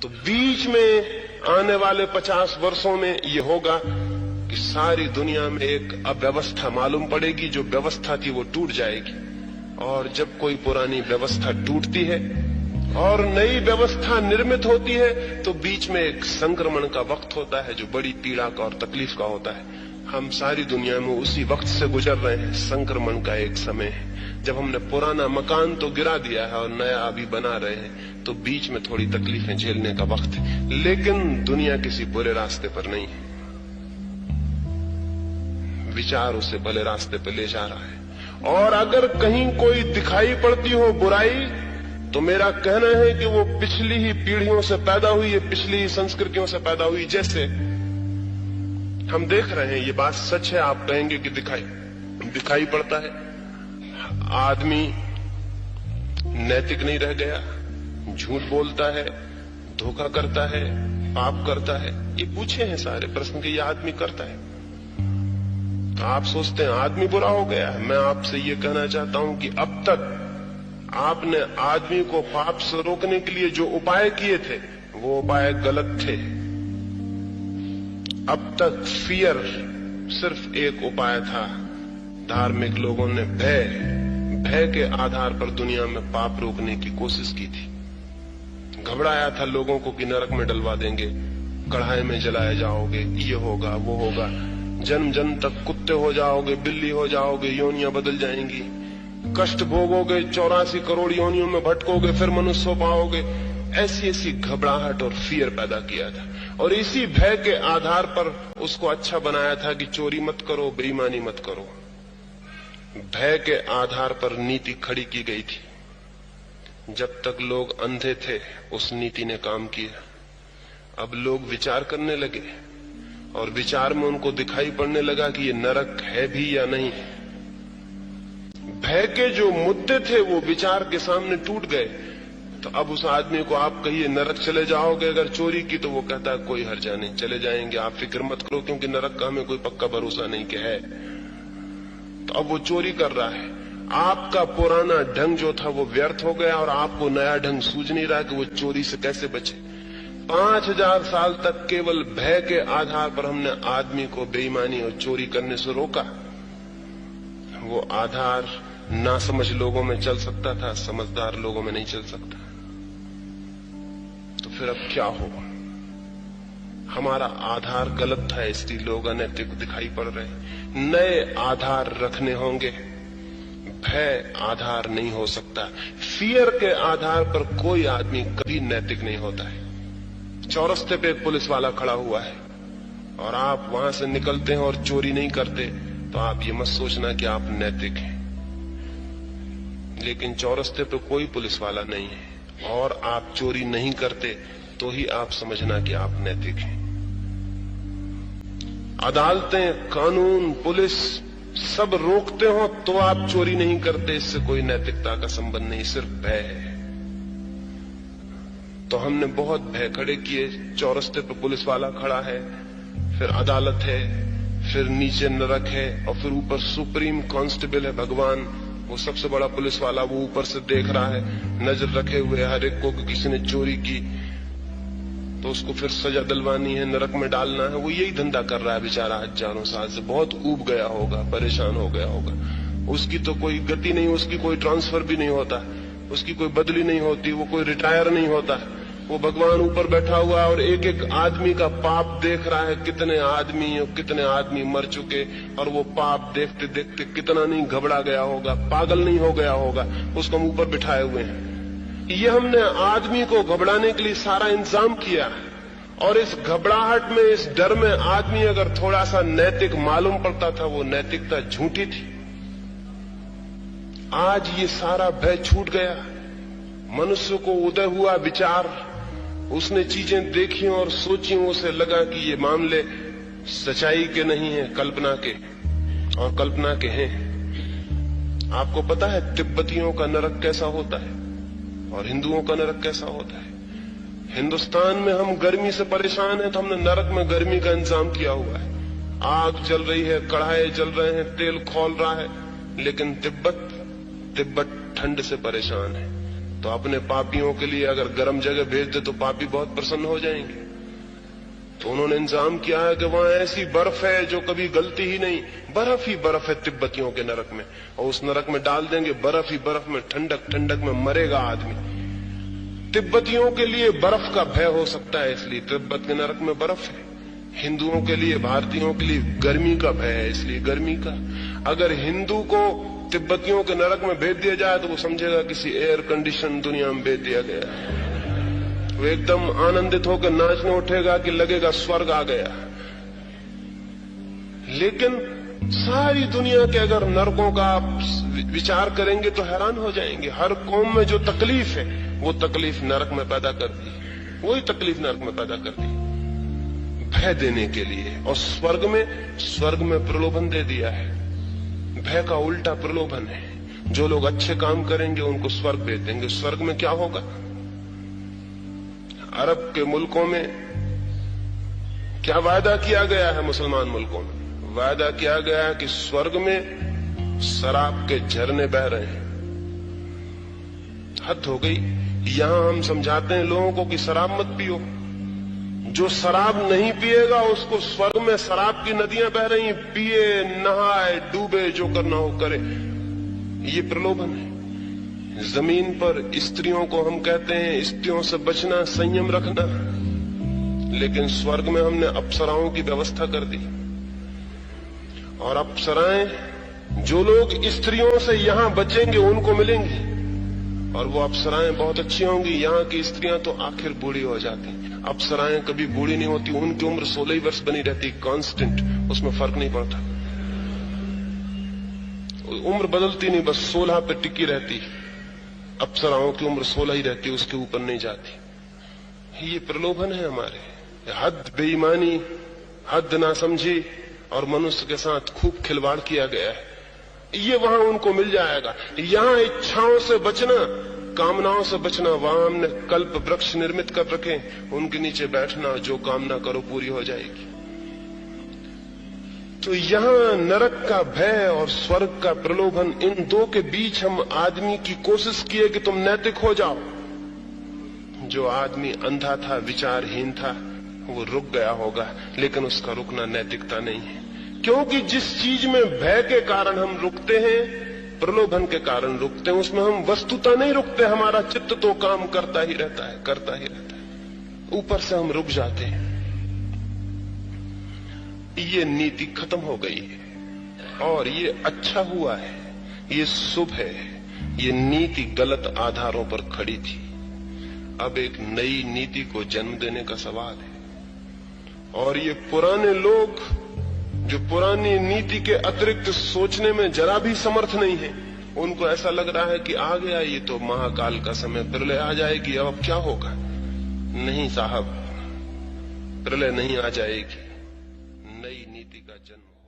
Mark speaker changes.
Speaker 1: तो बीच में आने वाले 50 वर्षों में ये होगा कि सारी दुनिया में एक अव्यवस्था मालूम पड़ेगी। जो व्यवस्था थी वो टूट जाएगी, और जब कोई पुरानी व्यवस्था टूटती है और नई व्यवस्था निर्मित होती है तो बीच में एक संक्रमण का वक्त होता है जो बड़ी पीड़ा का और तकलीफ का होता है। हम सारी दुनिया में उसी वक्त से गुजर रहे हैं। संक्रमण का एक समय है जब हमने पुराना मकान तो गिरा दिया है और नया अभी बना रहे हैं, तो बीच में थोड़ी तकलीफें झेलने का वक्त है। लेकिन दुनिया किसी बुरे रास्ते पर नहीं है, विचार उसे भले रास्ते पर ले जा रहा है। और अगर कहीं कोई दिखाई पड़ती हो बुराई, तो मेरा कहना है कि वो पिछली ही पीढ़ियों से पैदा हुई है, पिछली ही संस्कृतियों से पैदा हुई। जैसे हम देख रहे हैं, ये बात सच है, आप कहेंगे कि दिखाई पड़ता है। आदमी नैतिक नहीं रह गया, झूठ बोलता है, धोखा करता है, पाप करता है। ये पूछे हैं सारे प्रश्न कि ये आदमी करता है। तो आप सोचते हैं आदमी बुरा हो गया है। मैं आपसे ये कहना चाहता हूं कि अब तक आपने आदमी को पाप से रोकने के लिए जो उपाय किए थे वो उपाय गलत थे। अब तक फियर सिर्फ एक उपाय था। धार्मिक लोगों ने भय के आधार पर दुनिया में पाप रोकने की कोशिश की थी। घबराया था लोगों को कि नरक में डलवा देंगे, कढ़ाई में जलाए जाओगे, ये होगा वो होगा, जन्म जन्म तक कुत्ते हो जाओगे, बिल्ली हो जाओगे, योनियां बदल जाएंगी, कष्ट भोगोगे, 84 करोड़ योनियों में भटकोगे, फिर मनुष्य हो पाओगे। ऐसी घबराहट और फियर पैदा किया था, और इसी भय के आधार पर उसको अच्छा बनाया था कि चोरी मत करो, बेईमानी मत करो। भय के आधार पर नीति खड़ी की गई थी। जब तक लोग अंधे थे उस नीति ने काम किया। अब लोग विचार करने लगे और विचार में उनको दिखाई पड़ने लगा कि ये नरक है भी या नहीं। भय के जो मुद्दे थे वो विचार के सामने टूट गए। तो अब उस आदमी को आप कहिए नरक चले जाओगे अगर चोरी की, तो वो कहता है कोई हर्जा नहीं, चले जाएंगे, आप फिक्र मत करो, क्योंकि नरक का हमें कोई पक्का भरोसा नहीं कि है। तो अब वो चोरी कर रहा है। आपका पुराना ढंग जो था वो व्यर्थ हो गया और आपको नया ढंग सूझ नहीं रहा कि वो चोरी से कैसे बचे। 5000 साल तक केवल भय के आधार पर हमने आदमी को बेईमानी और चोरी करने से रोका। वो आधार नासमझ लोगों में चल सकता था, समझदार लोगों में नहीं चल सकता। तो फिर अब क्या हो? हमारा आधार गलत था, इसलिए लोग अनैतिक दिखाई पड़ रहे। नए आधार रखने होंगे। भय आधार नहीं हो सकता। फियर के आधार पर कोई आदमी कभी नैतिक नहीं होता है। चौरस्ते पे एक पुलिस वाला खड़ा हुआ है और आप वहां से निकलते हैं और चोरी नहीं करते, तो आप ये मत सोचना कि आप नैतिक हैं। लेकिन चौरस्ते पे कोई पुलिस वाला नहीं है और आप चोरी नहीं करते, तो ही आप समझना कि आप नैतिक हैं। अदालतें, कानून, पुलिस सब रोकते हो तो आप चोरी नहीं करते, इससे कोई नैतिकता का संबंध नहीं, सिर्फ भय है। तो हमने बहुत भय खड़े किए। चौरस्ते पे पुलिस वाला खड़ा है, फिर अदालत है, फिर नीचे नरक है, और फिर ऊपर सुप्रीम कांस्टेबल है भगवान, वो सबसे बड़ा पुलिस वाला, वो ऊपर से देख रहा है, नजर रखे हुए हर एक को कि किसी ने चोरी की तो उसको फिर सजा दिलवानी है, नरक में डालना है। वो यही धंधा कर रहा है बेचारा हजारों साल से। बहुत ऊब गया होगा, परेशान हो गया होगा। उसकी तो कोई गति नहीं, उसकी कोई ट्रांसफर भी नहीं होता, उसकी कोई बदली नहीं होती, वो कोई रिटायर नहीं होता। वो भगवान ऊपर बैठा हुआ है और एक एक आदमी का पाप देख रहा है, कितने आदमी मर चुके, और वो पाप देखते देखते कितना नहीं घबरा गया होगा, पागल नहीं हो गया होगा, उसको हम ऊपर बिठाए हुए हैं। ये हमने आदमी को घबराने के लिए सारा इंतजाम किया, और इस घबराहट में, इस डर में आदमी अगर थोड़ा सा नैतिक मालूम पड़ता था, वो नैतिकता झूठी थी। आज ये सारा भय छूट गया। मनुष्य को उदय हुआ विचार, उसने चीजें देखी और सोची, उसे लगा कि ये मामले सच्चाई के नहीं है, कल्पना के, और कल्पना के हैं। आपको पता है तिब्बतियों का नरक कैसा होता है और हिंदुओं का नरक कैसा होता है? हिंदुस्तान में हम गर्मी से परेशान हैं, तो हमने नरक में गर्मी का इंतजाम किया हुआ है। आग जल रही है, कढ़ाई जल रहे हैं, तेल खौल रहा है। लेकिन तिब्बत ठंड से परेशान है। तो अपने पापियों के लिए अगर गर्म जगह भेज दे तो पापी बहुत प्रसन्न हो जाएंगे। तो उन्होंने इंतजाम किया है कि वहां ऐसी बर्फ है जो कभी गलती ही नहीं, बर्फ ही बर्फ है तिब्बतियों के नरक में, और उस नरक में डाल देंगे बर्फ ही बर्फ में, ठंडक ठंडक में मरेगा आदमी। तिब्बतियों के लिए बर्फ का भय हो सकता है, इसलिए तिब्बत के नरक में बर्फ है। हिंदुओं के लिए, भारतीयों के लिए गर्मी का भय है, इसलिए गर्मी का। अगर हिंदू को तिब्बतियों के नरक में भेज दिया जाए तो वो समझेगा किसी एयर कंडीशन दुनिया में भेज दिया गया। वो एकदम आनंदित होकर नाचने उठेगा कि लगेगा स्वर्ग आ गया। लेकिन सारी दुनिया के अगर नरकों का आप विचार करेंगे तो हैरान हो जाएंगे। हर कौम में जो तकलीफ है वो तकलीफ नरक में पैदा कर दी, वही तकलीफ नरक में पैदा कर दी भय देने के लिए। और स्वर्ग में प्रलोभन दे दिया है। भय का उल्टा प्रलोभन है। जो लोग अच्छे काम करेंगे उनको स्वर्ग भेज देंगे। स्वर्ग में क्या होगा? अरब के मुल्कों में क्या वायदा किया गया है? मुसलमान मुल्कों में वायदा किया गया है कि स्वर्ग में शराब के झरने बह रहे हैं। हद हो गई। यहां हम समझाते हैं लोगों को कि शराब मत पियो। जो शराब नहीं पिएगा उसको स्वर्ग में शराब की नदियां बह रही, पिए, नहाए, डूबे, जो करना हो करे। ये प्रलोभन है। जमीन पर स्त्रियों को हम कहते हैं स्त्रियों से बचना, संयम रखना, लेकिन स्वर्ग में हमने अप्सराओं की व्यवस्था कर दी। और अप्सराएं, जो लोग स्त्रियों से यहां बचेंगे उनको मिलेंगी, और वो अप्सराएं बहुत अच्छी होंगी। यहाँ की स्त्रियां तो आखिर बूढ़ी हो जाती, अप्सराएं कभी बूढ़ी नहीं होती। उनकी उम्र 16 वर्ष बनी रहती, कांस्टेंट, उसमें फर्क नहीं पड़ता। उम्र बदलती नहीं, बस 16 पे टिकी रहती। अप्सराओं की उम्र 16 ही रहती, उसके ऊपर नहीं जाती। ये प्रलोभन है हमारे। हद बेईमानी, हद नासमझी और मनुष्य के साथ खूब खिलवाड़ किया गया है। ये वहां उनको मिल जाएगा। यहां इच्छाओं से बचना, कामनाओं से बचना, वहां हमने कल्प वृक्ष निर्मित कर रखे, उनके नीचे बैठना, जो कामना करो पूरी हो जाएगी। तो यहां नरक का भय और स्वर्ग का प्रलोभन, इन दो के बीच हम आदमी की कोशिश किए कि तुम नैतिक हो जाओ। जो आदमी अंधा था, विचारहीन था, वो रुक गया होगा, लेकिन उसका रुकना नैतिकता नहीं है। क्योंकि जिस चीज में भय के कारण हम रुकते हैं, प्रलोभन के कारण रुकते हैं, उसमें हम वस्तुतः नहीं रुकते। हमारा चित्त तो काम करता ही रहता है, करता ही रहता है। ऊपर से हम रुक जाते हैं। ये नीति खत्म हो गई है और ये अच्छा हुआ है, ये शुभ है। ये नीति गलत आधारों पर खड़ी थी, अब एक नई नीति को जन्म देने का सवाल है। और ये पुराने लोग जो पुरानी नीति के अतिरिक्त सोचने में जरा भी समर्थ नहीं है, उनको ऐसा लग रहा है कि आ गया ये तो महाकाल का समय, प्रलय आ जाएगी, अब क्या होगा। नहीं साहब, प्रलय नहीं आ जाएगी, नई नीति का जन्म